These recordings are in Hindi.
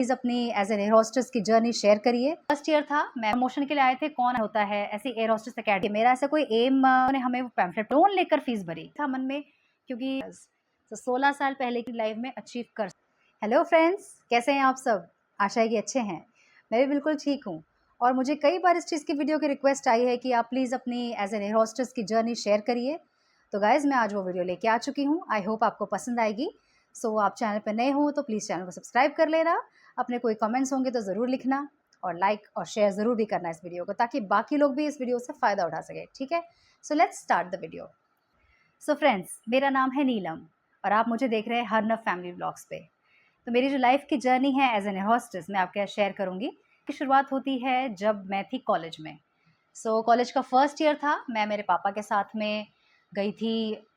प्लीज़ अपनी एज एन एयर होस्टेस की जर्नी शेयर करिए। फर्स्ट ईयर था, मैं प्रमोशन के लिए आए थे, कौन होता है ऐसी एयर होस्टेस अकेडमी, मेरा ऐसा कोई एम ने हमें वो पैम्फलेट लोन लेकर फीस भरी था मन में, क्योंकि 16 साल पहले की लाइफ में अचीव कर। हेलो फ्रेंड्स, कैसे हैं आप सब? आशा है कि अच्छे हैं। मैं भी बिल्कुल ठीक हूँ और मुझे कई बार इस चीज़ की वीडियो की रिक्वेस्ट आई है कि आप प्लीज़ अपनी एज एन एयर होस्टेस की जर्नी शेयर करिए। तो गाइज़, मैं आज वो वीडियो लेके आ चुकी हूँ। आई होप आपको पसंद आएगी। सो आप चैनल पर नए हो तो प्लीज़ चैनल को सब्सक्राइब कर लेना। अपने कोई कमेंट्स होंगे तो ज़रूर लिखना और लाइक और शेयर ज़रूर भी करना इस वीडियो को, ताकि बाकी लोग भी इस वीडियो से फ़ायदा उठा सके। ठीक है, so let's start the video. So friends, मेरा नाम है नीलम और आप मुझे देख रहे हैं हरनव फैमिली ब्लॉग्स पे। तो मेरी जो लाइफ की जर्नी है एज एन एयर होस्टेस, मैं आपके साथ शेयर करूँगी। की शुरुआत होती है जब मैं थी कॉलेज में। सो कॉलेज का फर्स्ट ईयर था, मैं मेरे पापा के साथ में गई थी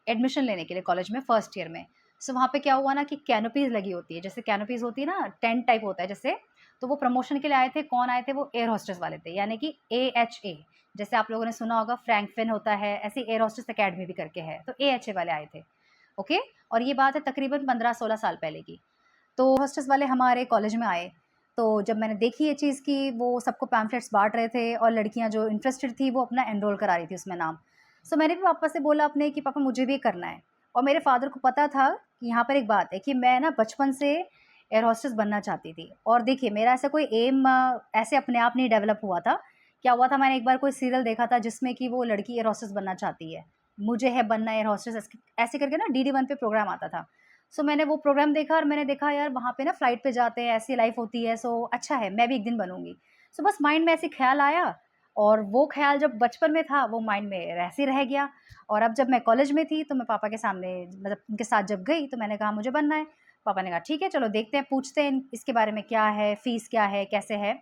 एडमिशन लेने के लिए कॉलेज में फर्स्ट ईयर में। सो वहाँ पे क्या हुआ ना कि कैनोपीज़ लगी होती है, जैसे कैनोपीज़ होती है ना, टेंट टाइप होता है जैसे। तो वो प्रमोशन के लिए आए थे, कौन आए थे? वो एयर होस्टेस वाले थे, यानी कि AHA, जैसे आप लोगों ने सुना होगा फ्रैंकफिन होता है, ऐसी एयर होस्टेस अकेडमी भी करके है, तो AHA वाले आए थे। ओके, और ये बात है तकरीबन 15-16 साल पहले की। तो होस्टेस वाले हमारे कॉलेज में आए, तो जब मैंने देखी ये चीज़ कि वो सबको पैम्फलेट्स बाँट रहे थे और लड़कियाँ जो इंटरेस्टेड थी वो अपना एनरोल करा रही थी उसमें नाम। सो मैंने भी पापा से बोला अपने कि पापा मुझे भी करना है। और मेरे फादर को पता था कि यहाँ पर एक बात है कि मैं ना बचपन से एयर होस्टेस बनना चाहती थी। और देखिए, मेरा ऐसा कोई एम ऐसे अपने आप नहीं डेवलप हुआ था। क्या हुआ था, मैंने एक बार कोई सीरियल देखा था जिसमें कि वो लड़की एयर होस्टेस बनना चाहती है, मुझे है बनना एयर होस्टेस, ऐसे करके ना DD1 पे प्रोग्राम आता था। सो मैंने वो प्रोग्राम देखा और मैंने देखा यार वहाँ पे ना फ्लाइट पे जाते हैं, ऐसी लाइफ होती है, सो अच्छा है, मैं भी एक दिन बनूँगी। सो बस माइंड में ऐसे ख्याल आया और वो ख्याल जब बचपन में था वो माइंड में ऐसे ही रह गया। और अब जब मैं कॉलेज में थी तो मैं पापा के सामने, मतलब उनके साथ जब गई तो मैंने कहा मुझे बनना है। पापा ने कहा ठीक है, चलो देखते हैं, पूछते हैं इसके बारे में क्या है, फ़ीस क्या है, कैसे है।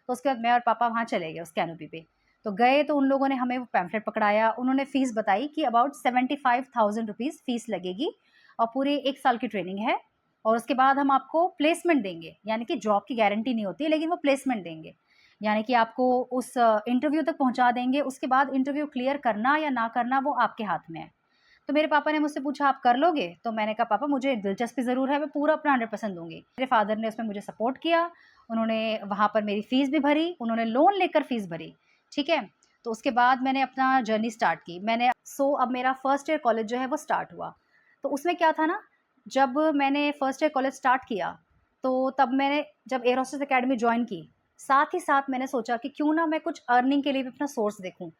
तो उसके बाद मैं और पापा वहाँ चले गए उस कैनोपी पे। तो गए तो उन लोगों ने हमें वो पैम्फलेट पकड़ाया, उन्होंने फ़ीस बताई कि अबाउट 75,000 रुपीज़ फ़ीस लगेगी और पूरे 1 साल की ट्रेनिंग है। और उसके बाद हम आपको प्लेसमेंट देंगे, यानी कि जॉब की गारंटी नहीं होती, लेकिन वो प्लेसमेंट देंगे। यानी कि आपको उस इंटरव्यू तक पहुँचा देंगे, उसके बाद इंटरव्यू क्लियर करना या ना करना वो आपके हाथ में है। तो मेरे पापा ने मुझसे पूछा आप कर लोगे? तो मैंने कहा पापा मुझे दिलचस्पी ज़रूर है, मैं पूरा अपना 100% दूँगी। मेरे फादर ने उसमें मुझे सपोर्ट किया, उन्होंने वहाँ पर मेरी फ़ीस भी भरी, उन्होंने लोन लेकर फ़ीस भरी, ठीक है? तो उसके बाद मैंने अपना जर्नी स्टार्ट की। अब मेरा फर्स्ट ईयर कॉलेज जो है वो स्टार्ट हुआ। तो उसमें क्या था ना, जब मैंने फर्स्ट ईयर कॉलेज स्टार्ट किया, तो तब मैंने जब एयर होस्टेस अकेडमी जॉइन की, साथ ही साथ मैंने सोचा कि क्यों ना मैं कुछ अर्निंग के लिए भी अपना सोर्स देखूँ।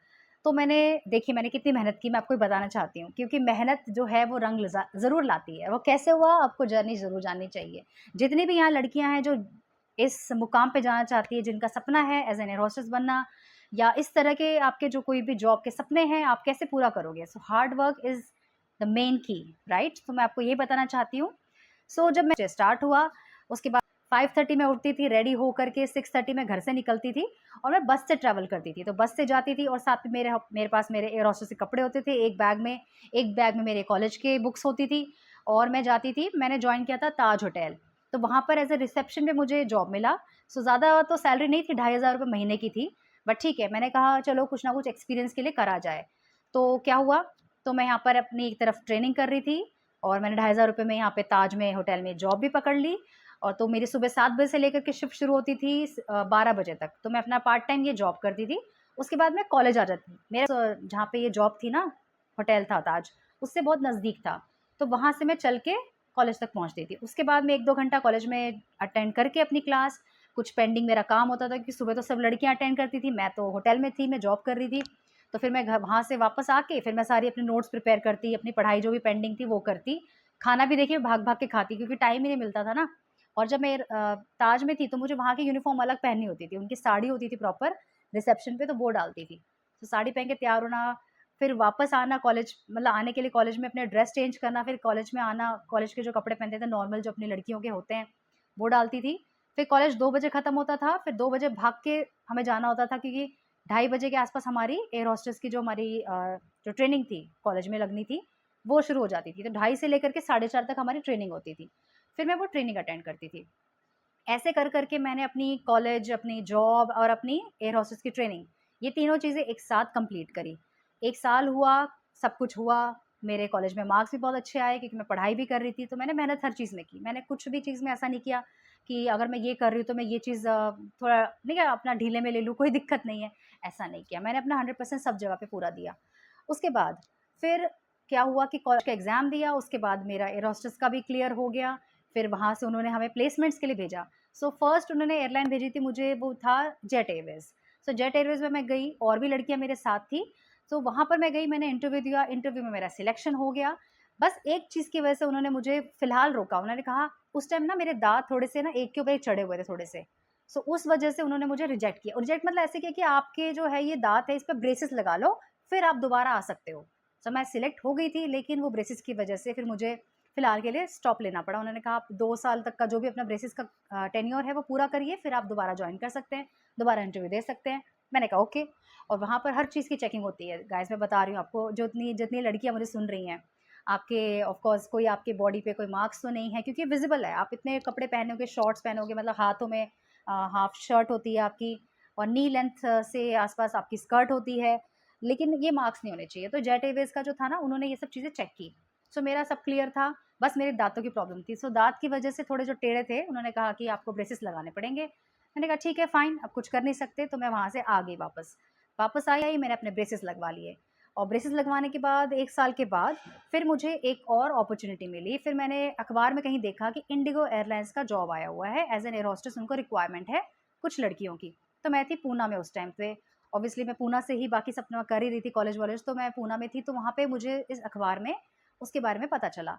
तो मैंने कितनी मेहनत की, मैं आपको बताना चाहती हूँ, क्योंकि मेहनत जो है वो रंग ज़रूर लाती है। वो कैसे हुआ, आपको जर्नी ज़रूर जाननी चाहिए। जितनी भी यहाँ लड़कियाँ हैं जो इस मुकाम पे जाना चाहती है, जिनका सपना है एज एन एयर होस्टेस बनना, या इस तरह के आपके जो कोई भी जॉब के सपने हैं, आप कैसे पूरा करोगे? So hard work is the main की, राइट? तो मैं आपको ये बताना चाहती हूँ। सो जब मैं स्टार्ट हुआ, उसके बाद 5:30 में उठती थी, रेडी होकर के 6:30 में घर से निकलती थी और मैं बस से ट्रैवल करती थी। तो बस से जाती थी और साथ में मेरे पास मेरे एयर होस्टेस के कपड़े होते थे, एक बैग में मेरे कॉलेज के बुक्स होती थी और मैं जाती थी। मैंने जॉइन किया था ताज होटल, तो वहाँ पर एज़ अ रिसेप्शन पे मुझे जॉब मिला। सो ज़्यादा तो सैलरी नहीं थी, 2,500 रुपये महीने की थी, बट ठीक है, मैंने कहा चलो कुछ ना कुछ एक्सपीरियंस के लिए करा जाए। तो क्या हुआ, तो मैं यहाँ पर अपनी एक तरफ ट्रेनिंग कर रही थी और मैंने 2,500 रुपये में यहाँ पे ताज में होटल में जॉब भी पकड़ ली। और तो मेरी सुबह 7 बजे से लेकर के शिफ्ट शुरू होती थी 12 बजे तक। तो मैं अपना पार्ट टाइम ये जॉब करती थी। उसके बाद मैं कॉलेज आ जाती थी। मेरा जहाँ पे ये जॉब थी ना, होटल था ताज, उससे बहुत नज़दीक था। तो वहाँ से मैं चल के कॉलेज तक पहुँचती थी। उसके बाद मैं 1-2 घंटा कॉलेज में अटेंड करके अपनी क्लास, कुछ पेंडिंग मेरा काम होता था, क्योंकि सुबह तो सब लड़कियाँ अटेंड करती थी, मैं तो होटल में थी, मैं जॉब कर रही थी। तो फिर मैं वहाँ से वापस आके फिर मैं सारी अपने नोट्स प्रिपेयर करती, अपनी पढ़ाई जो भी पेंडिंग थी वो करती। खाना भी देखिए भाग-भाग के खाती, क्योंकि टाइम ही नहीं मिलता था ना। और जब मैं ताज में थी तो मुझे वहाँ की यूनिफ़ॉर्म अलग पहननी होती थी, उनकी साड़ी होती थी प्रॉपर रिसेप्शन पे, तो वो डालती थी। तो साड़ी पहन के तैयार होना, फिर वापस आना कॉलेज, मतलब आने के लिए कॉलेज में अपने ड्रेस चेंज करना, फिर कॉलेज में आना, कॉलेज के जो कपड़े पहनते थे नॉर्मल जो अपनी लड़कियों के होते हैं, वो डालती थी। फिर कॉलेज 2 बजे ख़त्म होता था, फिर 2 बजे भाग के हमें जाना होता था, क्योंकि 2:30 बजे के आस-पास हमारी एयर होस्टेस की जो हमारी जो ट्रेनिंग थी कॉलेज में लगनी थी, वो शुरू हो जाती थी। तो 2:30 से लेकर के 4:30 तक हमारी ट्रेनिंग होती थी। फिर मैं वो ट्रेनिंग अटेंड करती थी। ऐसे कर के मैंने अपनी कॉलेज, अपनी जॉब और अपनी एयर होस्टेस की ट्रेनिंग, ये तीनों चीज़ें एक साथ कंप्लीट करी। 1 साल हुआ, सब कुछ हुआ, मेरे कॉलेज में मार्क्स भी बहुत अच्छे आए, क्योंकि मैं पढ़ाई भी कर रही थी, तो मैंने मेहनत हर चीज़ में की। मैंने कुछ भी चीज़ में ऐसा नहीं किया कि अगर मैं ये कर रही हूँ तो मैं ये चीज़ थोड़ा नहीं क्या अपना ढीले में ले लूँ, कोई दिक्कत नहीं है, ऐसा नहीं किया। मैंने अपना 100% सब जगह पे पूरा दिया। उसके बाद फिर क्या हुआ कि कॉलेज का एग्ज़ाम दिया, उसके बाद मेरा एयर होस्टेस का भी क्लियर हो गया, फिर वहाँ से उन्होंने हमें प्लेसमेंट्स के लिए भेजा। सो फर्स्ट उन्होंने एयरलाइन भेजी थी मुझे, वो था जेट एयरवेज़। सो जेट एयरवेज़ में मैं गई और भी लड़कियाँ मेरे साथ थी, तो वहाँ पर मैं गई, मैंने इंटरव्यू दिया, इंटरव्यू में मेरा सिलेक्शन हो गया। बस एक चीज़ की वजह से उन्होंने मुझे फ़िलहाल रोका, उन्होंने कहा उस टाइम ना मेरे दाँत थोड़े से ना एक के ऊपर एक चढ़े हुए थे थोड़े से। सो उस वजह से उन्होंने मुझे रिजेक्ट किया। रिजेक्ट मतलब ऐसे किया कि आपके जो है ये दाँत है, इस पे ब्रेसेस लगा लो, फिर आप दोबारा आ सकते हो। सो मैं सिलेक्ट हो गई थी, लेकिन वो ब्रेसेस की वजह से फिर मुझे फ़िलहाल के लिए स्टॉप लेना पड़ा। उन्होंने कहा आप 2 साल तक का जो भी अपना ब्रेसेस का टेन्योर है वो पूरा करिए, फिर आप दोबारा जॉइन कर सकते हैं, दोबारा इंटरव्यू दे सकते हैं। मैंने कहा ओके। और वहाँ पर हर चीज़ की चेकिंग होती है। गाइज़ मैं बता रही हूँ आपको, जो जितनी जितनी लड़कियाँ मुझे सुन रही हैं, आपके ऑफ कोर्स कोई आपके बॉडी पे कोई मार्क्स तो नहीं है, क्योंकि विज़िबल है। आप इतने कपड़े पहनोगे, शॉर्ट्स पहनोगे, मतलब हाथों में हाफ शर्ट होती है आपकी और नी लेंथ से आस-पास आपकी स्कर्ट होती है, लेकिन ये मार्क्स नहीं होने चाहिए। तो जेट एयरवेज़ का जो था ना, उन्होंने ये सब चीज़ें चेक की। सो मेरा सब क्लियर था, बस मेरे दाँतों की प्रॉब्लम थी। सो दाँत की वजह से थोड़े जो टेढ़े थे, उन्होंने कहा कि आपको ब्रेसेस लगाने पड़ेंगे। मैंने कहा ठीक है फाइन, अब कुछ कर नहीं सकते, तो मैं वहाँ से आ गई वापस। वापस आई, मैंने अपने ब्रेसेस लगवा लिए और ब्रेसेस लगवाने के बाद 1 साल के बाद फिर मुझे एक और अपॉर्च्युनिटी मिली। फिर मैंने अखबार में कहीं देखा कि इंडिगो एयरलाइंस का जॉब आया हुआ है, एज़ एन एयर होस्टेस उनको रिक्वायरमेंट है कुछ लड़कियों की। तो मैं थी पूना में उस टाइम पे। ऑब्वियसली मैं पूना से ही बाकी सब अपना कर ही रही थी कॉलेज-वॉलेज, तो मैं पूना में थी, तो वहाँ पे मुझे इस अखबार में उसके बारे में पता चला।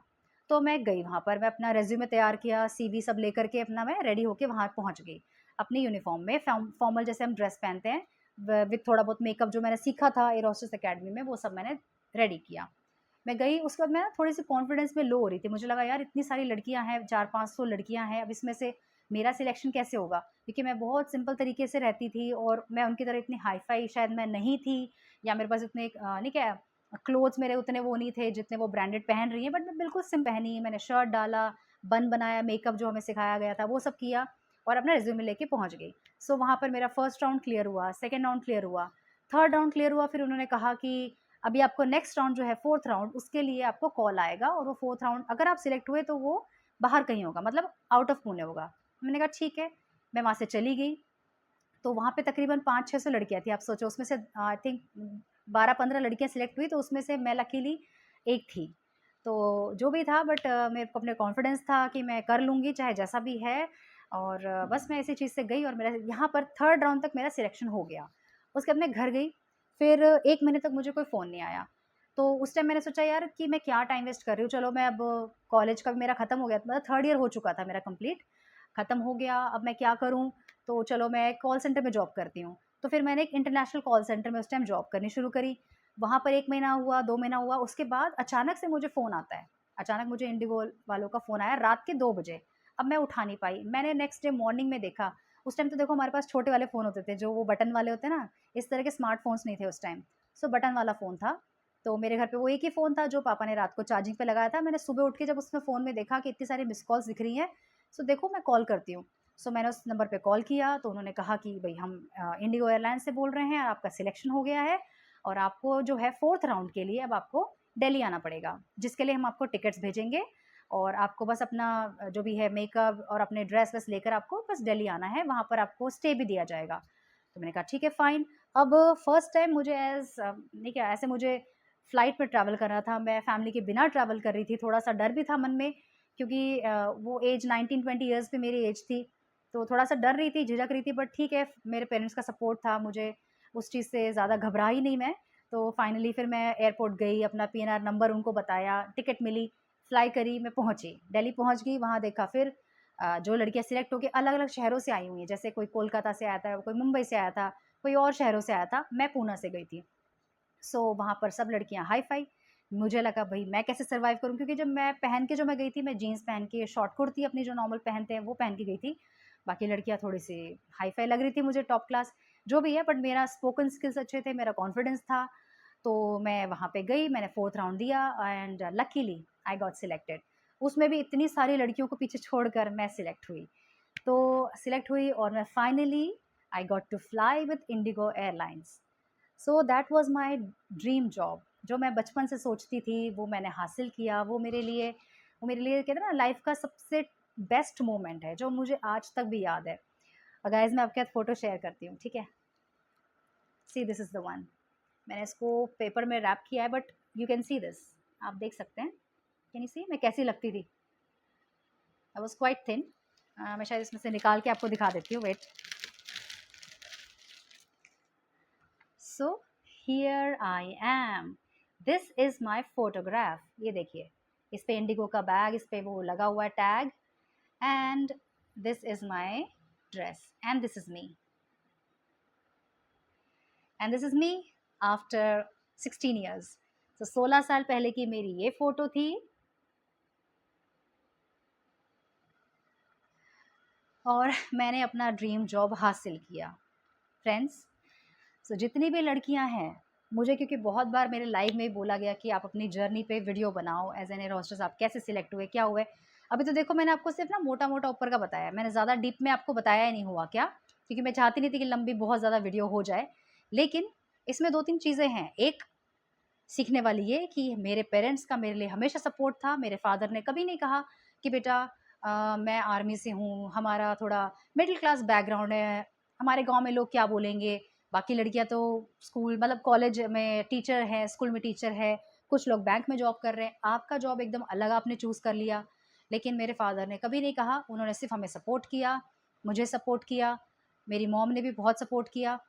तो मैं गई वहाँ पर, मैं अपना रिज़्यूमे तैयार किया, सीवी सब लेकर के अपना मैं रेडी होके वहाँ पहुँच गई। अपनी यूनिफ़ॉर्म में फॉर्मल जैसे हम ड्रेस पहनते हैं, विथ थोड़ा बहुत मेकअप जो मैंने सीखा था एयर होस्टेस अकेडमी में, वो सब मैंने रेडी किया। मैं गई, उसके बाद मैं ना थोड़ी-सी कॉन्फिडेंस में लो हो रही थी। मुझे लगा यार इतनी सारी लड़कियाँ हैं, 400-500 लड़कियाँ हैं, अब इसमें से मेरा सिलेक्शन कैसे होगा? क्योंकि मैं बहुत सिंपल तरीके से रहती थी और मैं उनकी तरह इतनी हाई-फाई शायद मैं नहीं थी, या मेरे पास इतने नहीं क्या क्लोथ्स मेरे उतने वो नहीं थे जितने वो ब्रांडेड पहन रही हैं, बट मैं बिल्कुल सिंपल पहनी, मैंने शर्ट डाला, बन बनाया, मेकअप जो हमें सिखाया गया था वो सब किया और अपना रिज़्यूमे लेके पहुँच गई। सो वहाँ पर मेरा फर्स्ट राउंड क्लियर हुआ, सेकंड राउंड क्लियर हुआ, थर्ड राउंड क्लियर हुआ, फिर उन्होंने कहा कि अभी आपको नेक्स्ट राउंड जो है, फोर्थ राउंड, उसके लिए आपको कॉल आएगा और वो फोर्थ राउंड अगर आप सिलेक्ट हुए तो वो बाहर कहीं होगा, मतलब आउट ऑफ पुणे होगा। मैंने कहा ठीक है, मैं वहाँ से चली गई। तो वहाँ पे तकरीबन 500-600 लड़कियाँ थी, आप सोचो उसमें से आई थिंक 12-15 लड़कियाँ सिलेक्ट हुई, तो उसमें से मैं लकीली एक थी। तो जो भी था, बट मेरे को अपने कॉन्फिडेंस था कि मैं कर लूँगी चाहे जैसा भी है, और बस मैं इसी चीज़ से गई और मेरा यहाँ पर थर्ड राउंड तक मेरा सिलेक्शन हो गया। उसके बाद मैं घर गई, फिर 1 महीने तक मुझे कोई फ़ोन नहीं आया। तो उस टाइम मैंने सोचा यार कि मैं क्या टाइम वेस्ट कर रही हूँ, चलो मैं अब कॉलेज का भी मेरा खत्म हो गया, मतलब थर्ड ईयर हो चुका था मेरा कंप्लीट, खत्म हो गया, अब मैं क्या करूँ? तो चलो मैं कॉल सेंटर में जॉब करती हूँ। तो फिर मैंने एक इंटरनेशनल कॉल सेंटर में उस टाइम जॉब करनी शुरू करी। वहाँ पर 1 महीना हुआ, 2 महीना हुआ, उसके बाद अचानक से मुझे फ़ोन आता है। अचानक मुझे इंडिगो वालों का फ़ोन आया रात के 2 बजे। अब मैं उठा नहीं पाई। मैंने नेक्स्ट डे मॉर्निंग में देखा, उस टाइम तो देखो हमारे पास छोटे वाले फ़ोन होते थे, जो वो बटन वाले होते हैं ना, इस तरह के स्मार्टफ़ोन्स नहीं थे उस टाइम। सो बटन वाला फ़ोन था। तो मेरे घर पे वो एक ही फ़ोन था जो पापा ने रात को चार्जिंग पे लगाया था। मैंने सुबह उठ के जब उसमें फ़ोन में देखा कि इतनी सारी मिस्ड कॉल्स दिख रही हैं, सो देखो मैं कॉल करती हूँ। सो मैंने उस नंबर पे कॉल किया, तो उन्होंने कहा कि भई हम इंडिगो एयरलाइंस से बोल रहे हैं, आपका सिलेक्शन हो गया है और आपको जो है 4th राउंड के लिए अब आपको दिल्ली आना पड़ेगा, जिसके लिए हम आपको टिकट्स भेजेंगे और आपको बस अपना जो भी है मेकअप और अपने ड्रेस वैस लेकर आपको बस दिल्ली आना है, वहाँ पर आपको स्टे भी दिया जाएगा। तो मैंने कहा ठीक है फाइन। अब फर्स्ट टाइम मुझे नहीं क्या ऐसे मुझे फ्लाइट में ट्रैवल करना था, मैं फैमिली के बिना ट्रैवल कर रही थी, थोड़ा-सा डर भी था मन में, क्योंकि वो एज 19-20 इयर्स पे मेरी एज थी, तो थोड़ा-सा डर रही थी, झिझक रही थी, बट ठीक है, मेरे पेरेंट्स का सपोर्ट था, मुझे उस चीज़ से ज़्यादा घबराई नहीं मैं। तो फाइनली फिर मैं एयरपोर्ट गई, अपना पीएनआर नंबर उनको बताया, टिकट मिली, फ्लाई करी, मैं पहुँची, दिल्ली पहुँच गई, वहाँ देखा फिर जो लड़कियाँ सिलेक्ट होके अलग-अलग शहरों से आई हुई हैं, जैसे कोई कोलकाता से आया था, कोई मुंबई से आया था, कोई और शहरों से आया था, मैं पूना से गई थी। सो वहाँ पर सब लड़कियाँ हाई-फाई। मुझे लगा भई मैं कैसे सर्वाइव करूँ, क्योंकि जब मैं पहन के जो मैं गई थी, मैं जीन्स पहन के, शॉर्ट कुर्ती अपनी जो नॉर्मल पहनते हैं वो पहन के गई थी। बाकी लड़कियाँ थोड़ी-सी हाई-फाई लग रही थी मुझे, टॉप क्लास, जो भी है, बट मेरा स्पोकन स्किल्स अच्छे थे, मेरा कॉन्फिडेंस था। तो मैं वहाँ पे गई, मैंने 4th राउंड दिया and luckily I got selected. उसमें भी इतनी सारी लड़कियों को पीछे छोड़कर मैं सिलेक्ट हुई। तो सिलेक्ट हुई और मैं finally I got to fly with IndiGo airlines. So that was my dream job. जो मैं बचपन से सोचती थी वो मैंने हासिल किया। वो मेरे लिए कहते हैं ना लाइफ़ का सबसे बेस्ट मोमेंट है जो मुझे आज तक भी याद है। और गाइस मैं आपके साथ फ़ोटो शेयर करती हूँ, ठीक है? See this is the one. मैंने इसको पेपर में रैप किया है, but you can see this. आप देख सकते हैं। कैन यू सी मैं कैसी लगती थी? I was quite thin. मैं शायद इसमें से निकाल के आपको दिखा देती हूँ, wait. So here I am, this is my photograph. ये देखिए, इस पे इंडिगो का बैग, इस पे वो लगा हुआ है tag, and this is my dress, and this is me, and this is me after 16 years. तो 16 साल पहले की मेरी ये फ़ोटो थी। और मैंने अपना ड्रीम जॉब हासिल किया। फ्रेंड्स, सो जितनी भी लड़कियां हैं, मुझे क्योंकि बहुत बार मेरे लाइव में बोला गया कि आप अपनी जर्नी पे वीडियो बनाओ, एज एन एयर होस्टेस आप कैसे सिलेक्ट हुए, क्या हुए। अभी तो देखो मैंने आपको सिर्फ ना मोटा मोटा ऊपर का बताया, मैंने ज़्यादा डीप में आपको बताया ही नहीं हुआ क्या, क्योंकि मैं चाहती नहीं थी कि लंबी बहुत ज़्यादा वीडियो हो जाए। लेकिन इसमें 2-3 चीज़ें हैं। एक, सीखने वाली ये कि मेरे पेरेंट्स का मेरे लिए हमेशा सपोर्ट था। मेरे फादर ने कभी नहीं कहा कि बेटा मैं आर्मी से हूँ, हमारा थोड़ा मिडिल क्लास बैकग्राउंड है, हमारे गांव में लोग क्या बोलेंगे, बाकी लड़कियां तो स्कूल मतलब कॉलेज में टीचर है, स्कूल में टीचर है, कुछ लोग बैंक में जॉब कर रहे हैं, आपका जॉब एकदम अलग आपने चूज़ कर लिया। लेकिन मेरे फादर ने कभी नहीं कहा, उन्होंने सिर्फ हमें सपोर्ट किया, मुझे सपोर्ट किया, मेरी मॉम ने भी बहुत सपोर्ट किया।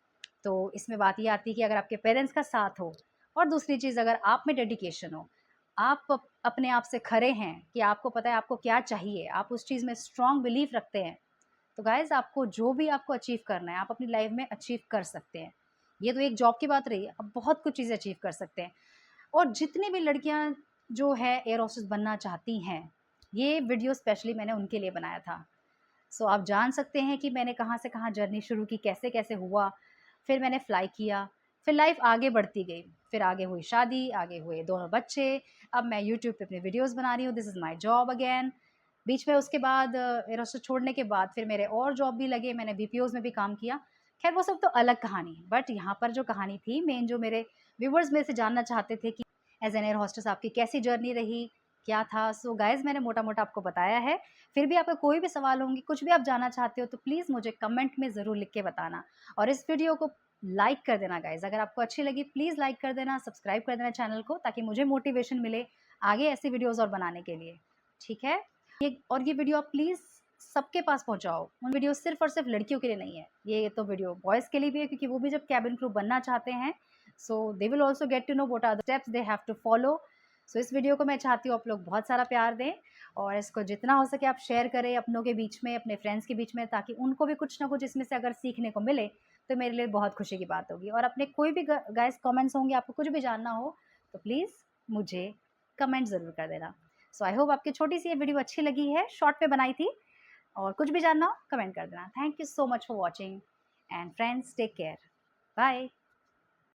तो इसमें बात ये आती है कि अगर आपके पेरेंट्स का साथ हो, और दूसरी चीज़ अगर आप में डेडिकेशन हो, आप अपने आप से खरे हैं कि आपको पता है आपको क्या चाहिए, आप उस चीज़ में स्ट्रॉन्ग बिलीफ रखते हैं, तो गाइज़ आपको जो भी आपको अचीव करना है, आप अपनी लाइफ में अचीव कर सकते हैं। ये तो एक जॉब की बात रही, अब बहुत कुछ चीज़ें अचीव कर सकते हैं। और जितनी भी लड़कियां जो है एयर होस्टेस बनना चाहती हैं, ये वीडियो स्पेशली मैंने उनके लिए बनाया था। सो आप जान सकते हैं कि मैंने कहाँ से कहाँ जर्नी शुरू की, कैसे कैसे हुआ, फिर मैंने फ़्लाई किया, फिर लाइफ आगे बढ़ती गई, फिर आगे हुई शादी, आगे हुए 2 बच्चे, अब मैं यूट्यूब पे अपने वीडियोस बना रही हूँ, this is my job again. बीच में उसके बाद एरोस्टेस छोड़ने के बाद फिर मेरे और जॉब भी लगे, मैंने बीपीओज़ में भी काम किया। खैर वो सब तो अलग कहानी है, बट यहाँ पर जो कहानी थी मेन, जो मेरे व्यूवर्स मेरे से जानना चाहते थे कि एज़ एन एयर होस्टेस आपकी कैसी जर्नी रही, क्या था। सो गाइज़ मैंने मोटा-मोटा आपको बताया है। फिर भी आपका कोई भी सवाल होंगे, कुछ भी आप जानना चाहते हो, तो प्लीज़ मुझे कमेंट में ज़रूर लिख के बताना। और इस वीडियो को लाइक कर देना गाइज़, अगर आपको अच्छी लगी प्लीज़ लाइक कर देना, सब्सक्राइब कर देना चैनल को, ताकि मुझे मोटिवेशन मिले आगे ऐसी वीडियोज़ और बनाने के लिए, ठीक है? ये वीडियो आप प्लीज़ सबके पास पहुँचाओ। उन वीडियो सिर्फ़ और सिर्फ़ लड़कियों के लिए नहीं है, ये तो वीडियो बॉयज़ के लिए भी है, क्योंकि वो भी जब केबिन क्रू बनना चाहते हैं, so they will also get to know what are the steps they have to follow. So इस वीडियो को मैं चाहती हूँ आप लोग बहुत सारा प्यार दें, और इसको जितना हो सके आप शेयर करें अपनों के बीच में, अपने फ्रेंड्स के बीच में, ताकि उनको भी कुछ ना कुछ इसमें से अगर सीखने को मिले, तो मेरे लिए बहुत खुशी की बात होगी। और अपने कोई भी गाइस कमेंट्स होंगे, आपको कुछ भी जानना हो, तो प्लीज़ मुझे कमेंट ज़रूर कर देना। सो आई होप आपकी छोटी सी ये वीडियो अच्छी लगी है, शॉर्ट में बनाई थी, और कुछ भी जानना हो कमेंट कर देना। Thank you so much for watching, and friends take care, bye.